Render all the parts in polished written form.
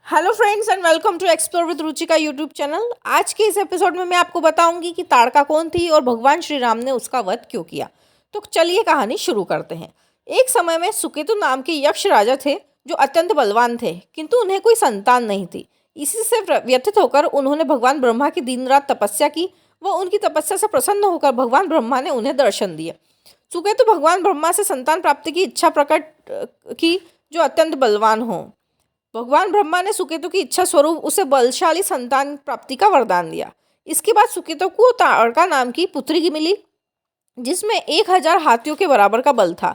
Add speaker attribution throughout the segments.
Speaker 1: Hello friends and welcome to explore with Ruchi का YouTube channel. आज के इस एपिसोड में मैं आपको बताऊंगी कि ताड़का कौन थी और भगवान श्री राम ने उसका वध क्यों किया। तो चलिए कहानी शुरू करते हैं। एक समय में सुकेतु नाम के यक्ष राजा थे जो अत्यंत बलवान थे, किंतु उन्हें कोई संतान नहीं थी। इसी से व्यथित होकर उन्होंने भगवान ब्रह्मा की दिन रात तपस्या की। वह उनकी तपस्या से प्रसन्न होकर भगवान ब्रह्मा ने उन्हें दर्शन दिए। सुकेतु भगवान ब्रह्मा से संतान प्राप्ति की इच्छा प्रकट की जो अत्यंत बलवान हो। भगवान ब्रह्मा ने सुकेतु की इच्छा स्वरूप उसे बलशाली संतान प्राप्ति का वरदान दिया। इसके बाद सुकेतु को ताड़का नाम की पुत्री की मिली जिसमें 1000 हाथियों के बराबर का बल था।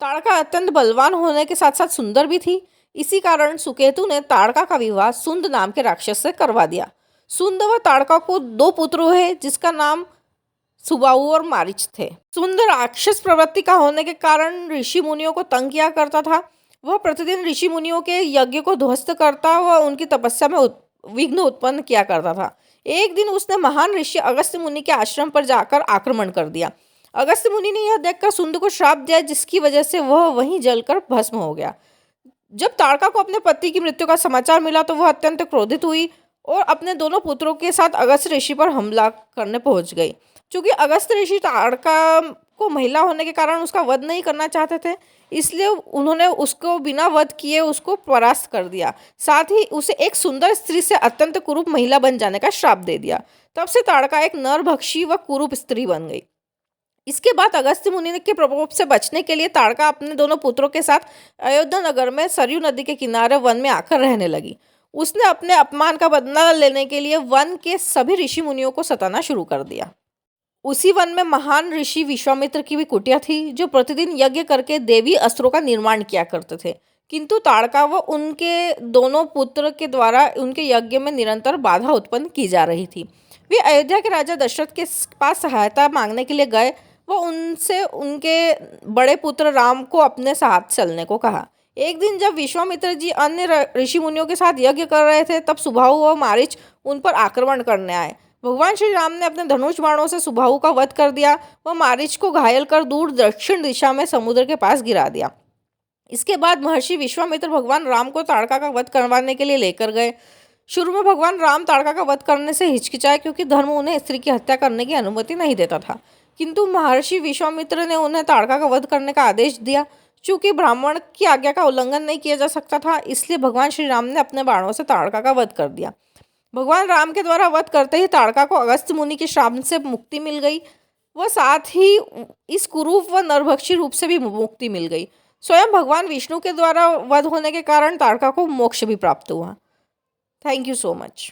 Speaker 1: ताड़का अत्यंत बलवान होने के साथ साथ सुंदर भी थी। इसी कारण सुकेतु ने ताड़का का विवाह सुंद नाम के राक्षस से करवा दिया। सुंद व ताड़का को 2 पुत्र हुए जिसका नाम सुबाहु और मारीच थे। सुंद राक्षस प्रवृत्ति का होने के कारण ऋषि मुनियों को तंग किया करता था। वह प्रतिदिन ऋषि मुनियों के यज्ञ को ध्वस्त करता व उनकी तपस्या में विघ्न उत्पन्न किया करता था। एक दिन उसने महान ऋषि अगस्त्य मुनि के आश्रम पर जाकर आक्रमण कर दिया। अगस्त्य मुनि ने यह देखकर सुंद को श्राप दिया जिसकी वजह से वह वहीं जलकर भस्म हो गया। जब ताड़का को अपने पति की मृत्यु का समाचार मिला तो वह अत्यंत क्रोधित हुई और अपने दोनों पुत्रों के साथ अगस्त्य ऋषि पर हमला करने पहुंच गई। चूंकि अगस्त्य ऋषि ताड़का को महिला होने के कारण उसका वध नहीं करना चाहते थे, इसलिए उन्होंने उसको बिना वध किए उसको परास्त कर दिया। साथ ही उसे एक सुंदर स्त्री से अत्यंत कुरूप महिला बन जाने का श्राप दे दिया। तब से ताड़का एक नरभक्षी व कुरूप स्त्री बन गई। इसके बाद अगस्त्य मुनि के प्रकोप से बचने के लिए ताड़का अपने दोनों पुत्रों के साथ अयोध्या नगर में सरयू नदी के किनारे वन में आकर रहने लगी। उसने अपने अपमान का बदला लेने के लिए वन के सभी ऋषि मुनियों को सताना शुरू कर दिया। उसी वन में महान ऋषि विश्वामित्र की भी कुटिया थी जो प्रतिदिन यज्ञ करके देवी अस्त्रों का निर्माण किया करते थे, किंतु ताड़का व उनके दोनों पुत्र के द्वारा उनके यज्ञ में निरंतर बाधा उत्पन्न की जा रही थी। वे अयोध्या के राजा दशरथ के पास सहायता मांगने के लिए गए व उनसे उनके बड़े पुत्र राम को अपने साथ चलने को कहा। एक दिन जब विश्वामित्र जी अन्य ऋषि मुनियों के साथ यज्ञ कर रहे थे तब सुबाहु व मारीच उन पर आक्रमण करने आए। भगवान श्री राम ने अपने धनुष बाणों से सुबाहु का वध कर दिया व मारीच को घायल कर दूर दक्षिण दिशा में समुद्र के पास गिरा दिया। इसके बाद महर्षि विश्वामित्र भगवान राम को ताड़का का वध करवाने के लिए लेकर गए। शुरू में भगवान राम ताड़का का वध करने से हिचकिचाए क्योंकि धर्म उन्हें स्त्री की हत्या करने की अनुमति नहीं देता था, किंतु महर्षि विश्वामित्र ने उन्हें ताड़का का वध करने का आदेश दिया। चूंकि ब्राह्मण की आज्ञा का उल्लंघन नहीं किया जा सकता था, इसलिए भगवान श्री राम ने अपने बाणों से ताड़का का वध कर दिया। भगवान राम के द्वारा वध करते ही ताड़का को अगस्त्य मुनि के श्राप से मुक्ति मिल गई व साथ ही इस कुरूप व नरभक्षी रूप से भी मुक्ति मिल गई। स्वयं भगवान विष्णु के द्वारा वध होने के कारण ताड़का को मोक्ष भी प्राप्त हुआ। Thank you so much.